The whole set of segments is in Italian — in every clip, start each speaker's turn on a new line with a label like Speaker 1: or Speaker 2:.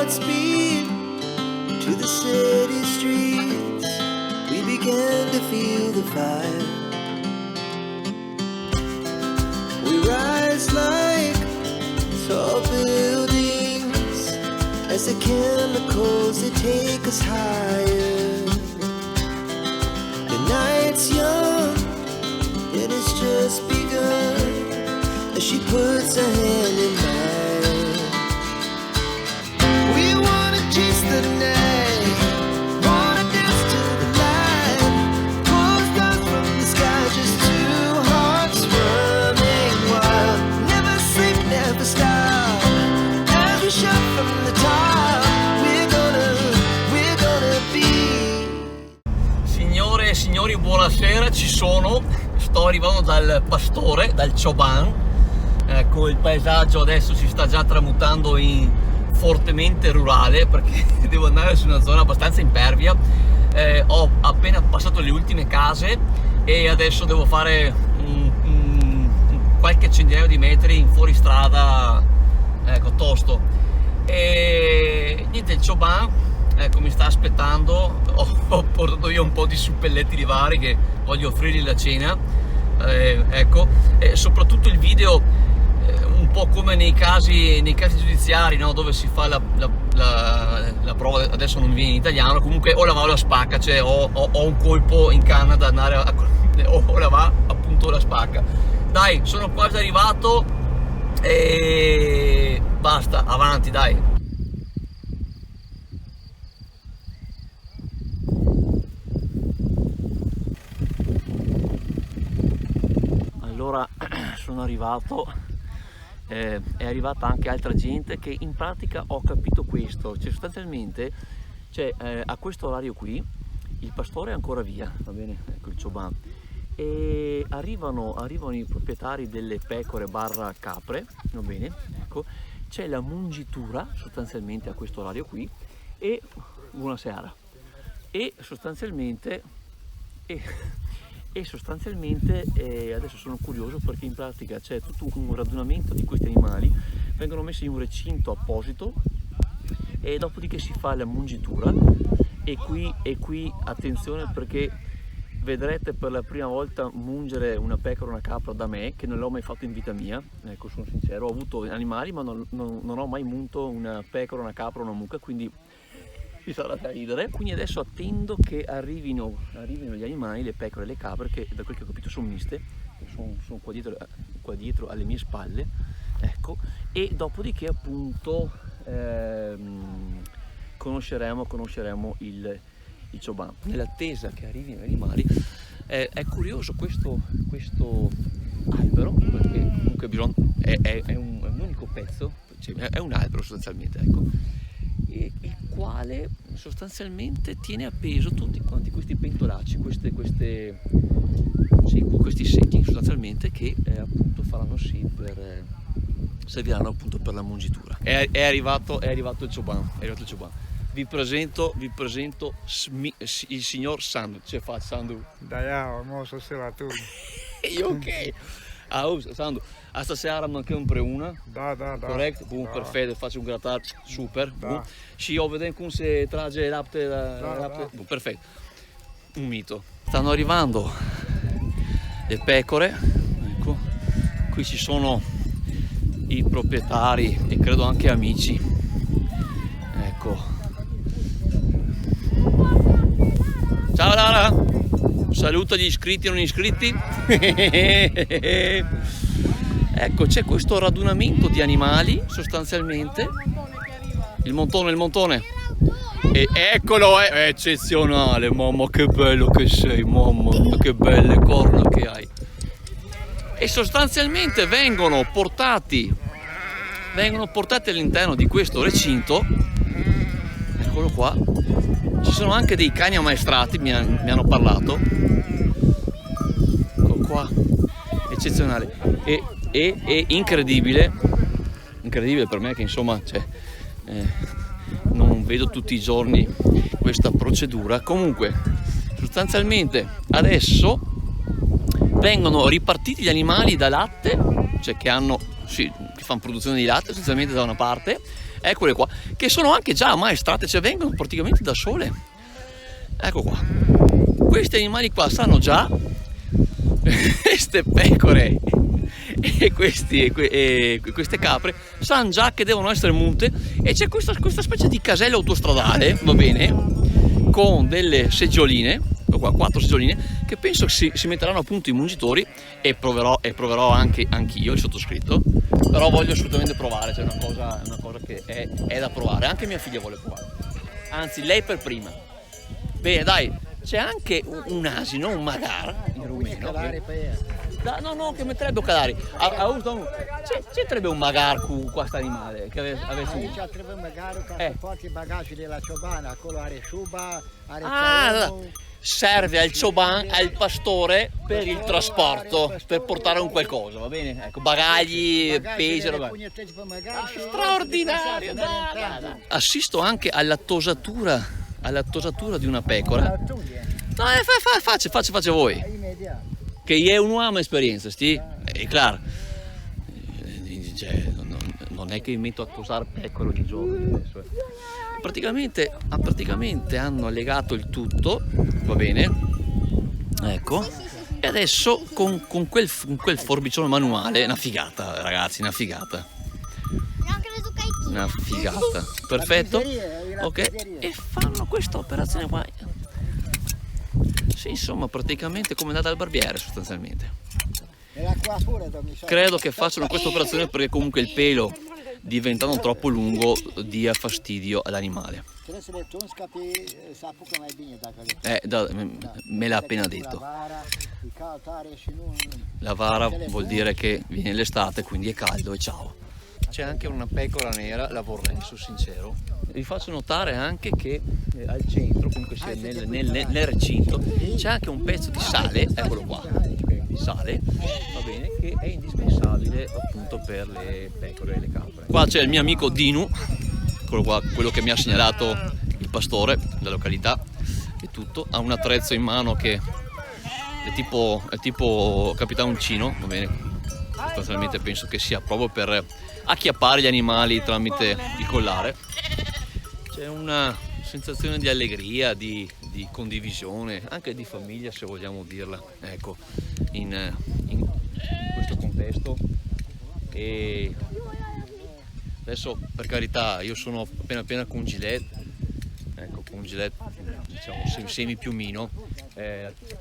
Speaker 1: Godspeed to the city streets. We began to feel the fire. We rise like tall buildings as the chemicals they take us higher. The night's young and it's just begun as she puts her hand in mine. We wanna chase the night, wanna dance to the light, pull stars from the sky, just two hearts running wild. Never sleep, never stop, as we shout from the top, we're gonna be.
Speaker 2: Signore e signori, buonasera, ci sono, sto arrivando dal pastore, dal Choban. Ecco, il paesaggio adesso si sta già tramutando in fortemente rurale perché devo andare su una zona abbastanza impervia. Ho appena passato le ultime case e adesso devo fare qualche centinaio di metri in fuoristrada, ecco, tosto. E niente, il Choban, ecco, mi sta aspettando. Ho portato io un po' di suppelletti di vari che voglio offrirgli la cena, ecco, e soprattutto il video, un po' come nei casi giudiziari, no? Dove si fa la prova, adesso non mi viene in italiano, comunque o la va o la spacca, cioè ho un colpo in canna da andare o la va appunto o la spacca. Dai, sono quasi arrivato e basta, avanti, dai. Allora, sono arrivato. È arrivata anche altra gente che in pratica ho capito questo, cioè sostanzialmente a questo orario qui il pastore è ancora via, va bene, ecco il Choban, e arrivano i proprietari delle pecore barra capre, va bene, ecco, c'è la mungitura sostanzialmente a questo orario qui e buonasera e sostanzialmente adesso sono curioso perché in pratica c'è tutto un radunamento di questi animali, vengono messi in un recinto apposito e dopodiché si fa la mungitura e qui attenzione perché vedrete per la prima volta mungere una pecora o una capra da me, che non l'ho mai fatto in vita mia, ecco, sono sincero, ho avuto animali ma non ho mai munto una pecora, una capra o una mucca, quindi ci sarà da ridere. Quindi adesso attendo che arrivino gli animali, le pecore e le capre, che da quel che ho capito sono miste, sono qua dietro alle mie spalle, ecco, e dopodiché appunto conosceremo il Choban. Nell'attesa che arrivino gli animali è curioso questo albero, perché comunque è un unico pezzo, cioè è un albero sostanzialmente, ecco, il quale sostanzialmente tiene appeso tutti quanti questi pentolacci, questi secchi sostanzialmente, che appunto serviranno appunto per la mungitura. È arrivato il Choban, vi presento il signor Sandu. Ce fa Sandu?
Speaker 3: Da, mo stasera tu.
Speaker 2: Ok. Sandu, a stasera manca una.
Speaker 3: Da.
Speaker 2: Correct? Boom,
Speaker 3: da.
Speaker 2: perfetto, faccio un grattato super. Boom. Și o vedem cum se trage lapte. Boom, perfetto. Un mito. Stanno arrivando le pecore, ecco. Qui ci sono i proprietari e credo anche amici. Ecco. Ciao Lara! Saluto gli iscritti e non iscritti. Ecco, c'è questo radunamento di animali sostanzialmente. Il montone. E eccolo, è eccezionale, mamma che bello che sei, mamma che belle corna che hai. E sostanzialmente vengono portati all'interno di questo recinto. Eccolo qua. Ci sono anche dei cani ammaestrati, mi hanno parlato. Ecco qua, eccezionale e incredibile per me che insomma non vedo tutti i giorni questa procedura. Comunque sostanzialmente adesso vengono ripartiti gli animali da latte, cioè che fanno produzione di latte sostanzialmente da una parte, eccole qua, che sono anche già ammaestrate, cioè vengono praticamente da sole. Ecco qua, questi animali qua sanno già, queste pecore e queste capre sanno già che devono essere munte, e c'è questa specie di casello autostradale, va bene, con delle seggioline, qua 4 seggioline, che penso si metteranno appunto i mungitori, e proverò anche anch'io, il sottoscritto, però voglio assolutamente provare, cioè è una cosa che è da provare, anche mia figlia vuole provare, anzi lei per prima. Bene, dai, c'è anche un asino, un magar in rumeno. No, che metterebbe calari. C'è un magar con questo animale che avesse.
Speaker 4: Aici trebuie măgarul ca să poate bagajul de la cioban, acolo are șuba, are
Speaker 2: serve al cioban, al pastore per il trasporto, per portare un qualcosa, va bene? Ecco, bagagli, pesi, roba. Straordinario! Assisto anche alla tosatura di una pecora. No, faccia voi. Che è un'uomo esperienza, è chiaro. Cioè, non è che mi metto a tosare pecore ogni giorno adesso. Praticamente hanno legato il tutto, va bene? Ecco. E adesso con quel forbicione manuale, una figata, ragazzi, una figata. Una figata. Perfetto. Ok. E fanno questa operazione qua. Sì, insomma, praticamente come andata al barbiere sostanzialmente. Credo che facciano questa operazione perché comunque il pelo, diventando troppo lungo, dia fastidio all'animale. Me l'ha appena detto. La vara vuol dire che viene l'estate, quindi è caldo e ciao. C'è anche una pecora nera, la vorrei, sono sincero. Vi faccio notare anche che al centro, comunque sia nel recinto, c'è anche un pezzo di sale, eccolo qua, di sale, va bene, che è indispensabile appunto per le pecore e le capre. Qua c'è il mio amico Dinu, eccolo qua, quello che mi ha segnalato il pastore della località, e tutto, ha un attrezzo in mano che è tipo capitanoncino, va bene, sostanzialmente penso che sia proprio per acchiappare gli animali tramite il collare. C'è una sensazione di allegria, di condivisione, anche di famiglia se vogliamo dirla, ecco, in questo contesto. E adesso, per carità, io sono appena con Gillette, ecco, con Gillette diciamo semi piumino,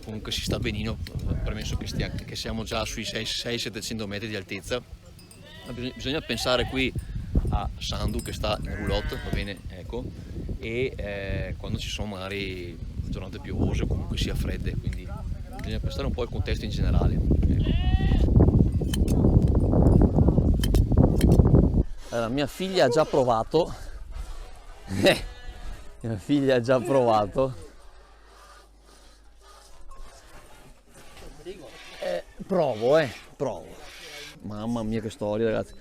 Speaker 2: comunque si sta benino, premesso che siamo già sui 600-700 metri di altezza. Bisogna pensare qui a Sandu che sta in roulotte, va bene, ecco, e quando ci sono magari giornate piovose o comunque sia fredde, quindi bisogna pensare un po' al contesto in generale, ecco. Allora, mia figlia ha già provato, provo. Mamma mia che storia, ragazzi.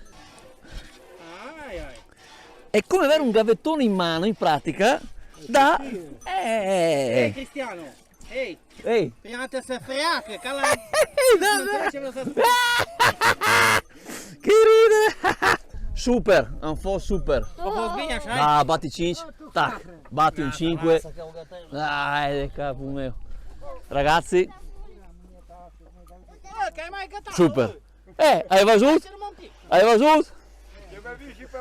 Speaker 2: È come avere un gavettone in mano, in pratica, da...
Speaker 4: Ehi Cristiano, ehi, prima te sei freato, cala...
Speaker 2: Che ridere! Super, un po' super. Ah, batti 5, tac, batti un 5. Dai, capo mio. Ragazzi, super. Hai vasuto?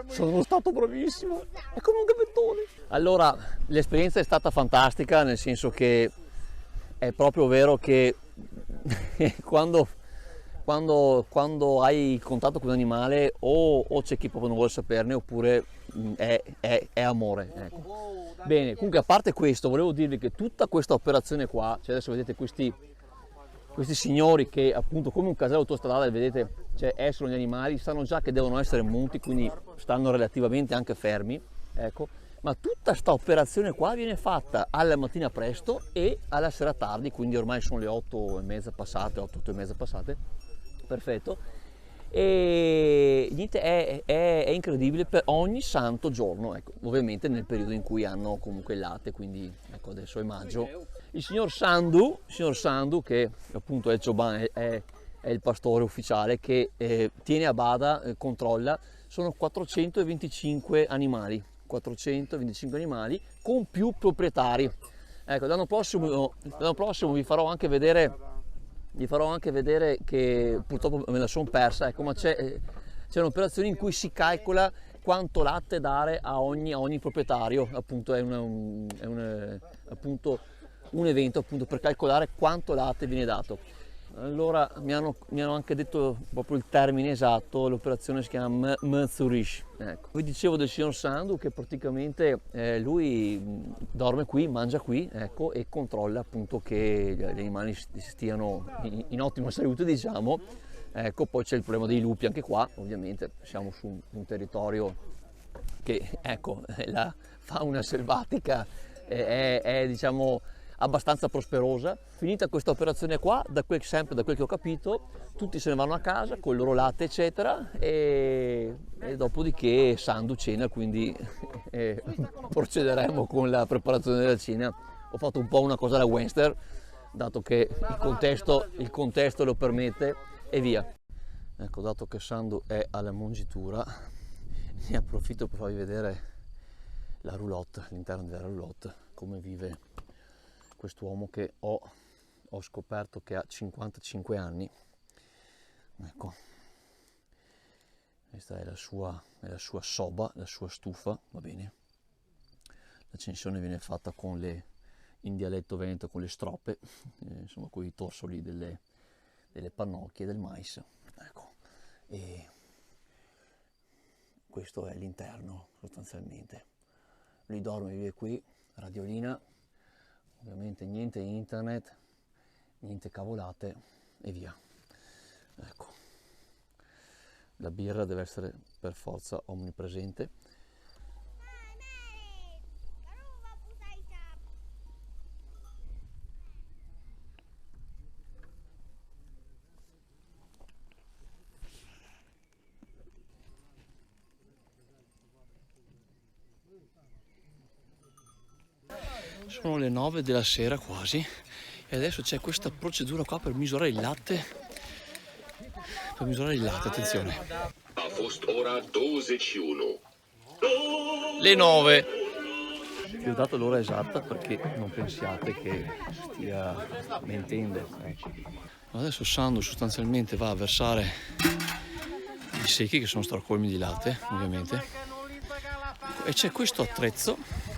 Speaker 2: Sono stato bravissimo. È come un gavettone. Allora, l'esperienza è stata fantastica, nel senso che è proprio vero che quando hai contatto con un animale o c'è chi proprio non vuole saperne, oppure è amore, ecco. Bene, comunque, a parte questo, volevo dirvi che tutta questa operazione qua, cioè adesso vedete questi signori che appunto come un casello autostradale, vedete, cioè escono gli animali, sanno già che devono essere munti, quindi stanno relativamente anche fermi, ecco. Ma tutta questa operazione qua viene fatta alla mattina presto e alla sera tardi, quindi ormai sono le 8:30 passate, 8:30 passate, perfetto. E niente, è incredibile per ogni santo giorno, ecco, ovviamente nel periodo in cui hanno comunque il latte, quindi ecco, adesso è maggio. Il signor Sandu, che appunto è il Cioban, è il pastore ufficiale che tiene a bada, controlla sono 425 animali, 425 animali con più proprietari. Ecco, l'anno prossimo vi farò anche vedere che purtroppo me la sono persa, ecco, ma c'è un'operazione in cui si calcola quanto latte dare a ogni proprietario, appunto è un evento appunto per calcolare quanto latte viene dato. Allora mi hanno anche detto proprio il termine esatto, l'operazione si chiama Mzurish. Ecco. Vi dicevo del signor Sandu che praticamente lui dorme qui, mangia qui, ecco, e controlla appunto che gli animali stiano in ottima salute, diciamo. Ecco, poi c'è il problema dei lupi anche qua, ovviamente siamo su un territorio che, ecco, la fauna selvatica è diciamo abbastanza prosperosa. Finita questa operazione qua, sempre da quel che ho capito, tutti se ne vanno a casa con il loro latte eccetera e dopodiché Sandu cena, quindi procederemo con la preparazione della cena. Ho fatto un po' una cosa da western, dato che il contesto lo permette, e via. Ecco, dato che Sandu è alla mungitura, ne approfitto per farvi vedere la roulotte, l'interno della roulotte, come vive quest'uomo che ho scoperto che ha 55 anni. Ecco, questa è la sua soba, la sua stufa, va bene. L'accensione viene fatta in dialetto veneto con le stroppe, insomma con i torsoli delle pannocchie del mais. Ecco, e questo è l'interno sostanzialmente. Lui dorme, vive qui, radiolina, ovviamente niente internet, niente cavolate e via. Ecco, la birra deve essere per forza omnipresente. Sono le 9 della sera quasi e adesso c'è questa procedura qua per misurare il latte. Attenzione.
Speaker 5: A fost ora 21.
Speaker 2: Le 9. Vi ho dato l'ora esatta perché non pensiate che stia mentendo. Adesso Sandu sostanzialmente va a versare i secchi che sono stracolmi di latte, ovviamente. E c'è questo attrezzo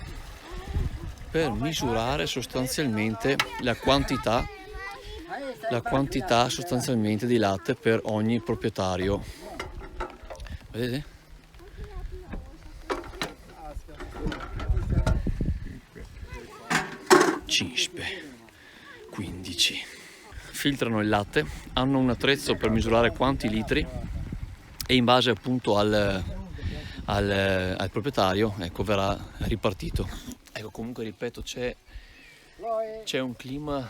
Speaker 2: per misurare sostanzialmente la quantità sostanzialmente di latte per ogni proprietario. Vedete? Cispe 15. Filtrano il latte, hanno un attrezzo per misurare quanti litri e in base appunto al proprietario, ecco, verrà ripartito. Ecco, comunque ripeto, c'è un clima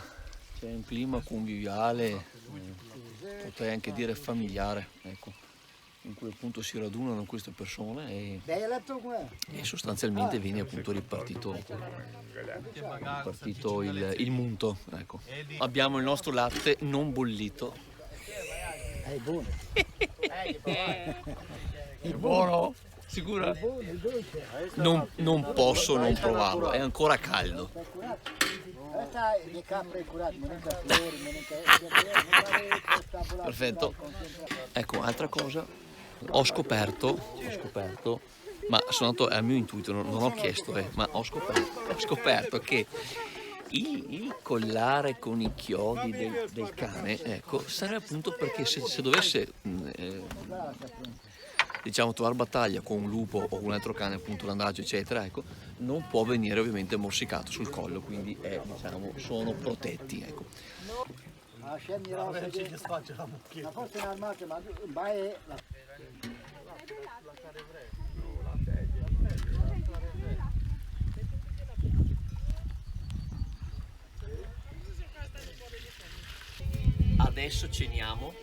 Speaker 2: conviviale, potrei anche dire familiare, ecco, in cui appunto si radunano queste persone e sostanzialmente viene appunto ripartito il munto, ecco. Abbiamo il nostro latte non bollito.
Speaker 3: È buono.
Speaker 2: È buono? Sicura? Non posso non provarlo, è ancora caldo. Perfetto. Ecco, altra cosa, ho scoperto, ma sono andato al mio intuito, non ho chiesto, ma ho scoperto che il collare con i chiodi del cane, ecco, serve appunto perché se dovesse diciamo trovare battaglia con un lupo o un altro cane, appunto randagio eccetera, ecco, non può venire ovviamente morsicato sul collo, quindi diciamo sono protetti, ecco. Adesso ceniamo.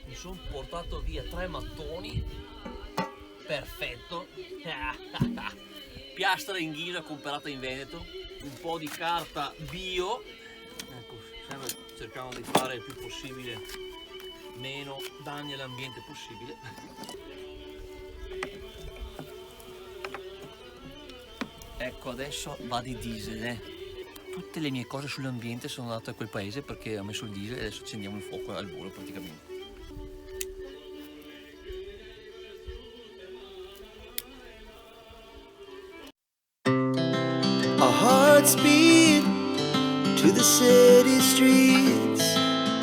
Speaker 2: Mi sono portato via 3 mattoni, perfetto. Piastra in ghisa comprata in Veneto, un po' di carta bio, ecco, cercando di fare il più possibile meno danni all'ambiente possibile. Ecco, adesso va di diesel. Tutte le mie cose sull'ambiente sono andate a quel paese perché ho messo il diesel e adesso accendiamo il fuoco al volo praticamente.
Speaker 1: Our hearts beat to the city streets.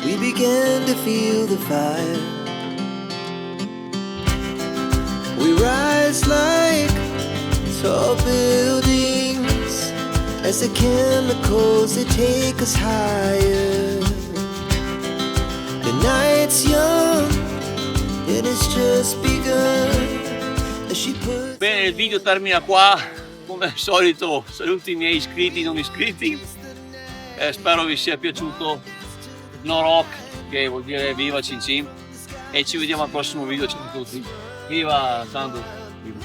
Speaker 1: We began to feel the fire. We rise like tall buildings as the chemicals they take us higher. The night's young, it has just begun as she puts.
Speaker 2: Bene, il video termina qua. Come al solito saluto i miei iscritti e non iscritti. Spero vi sia piaciuto Norok, che vuol dire viva Cin Cin, e ci vediamo al prossimo video. Ciao a tutti, viva Sandro, viva.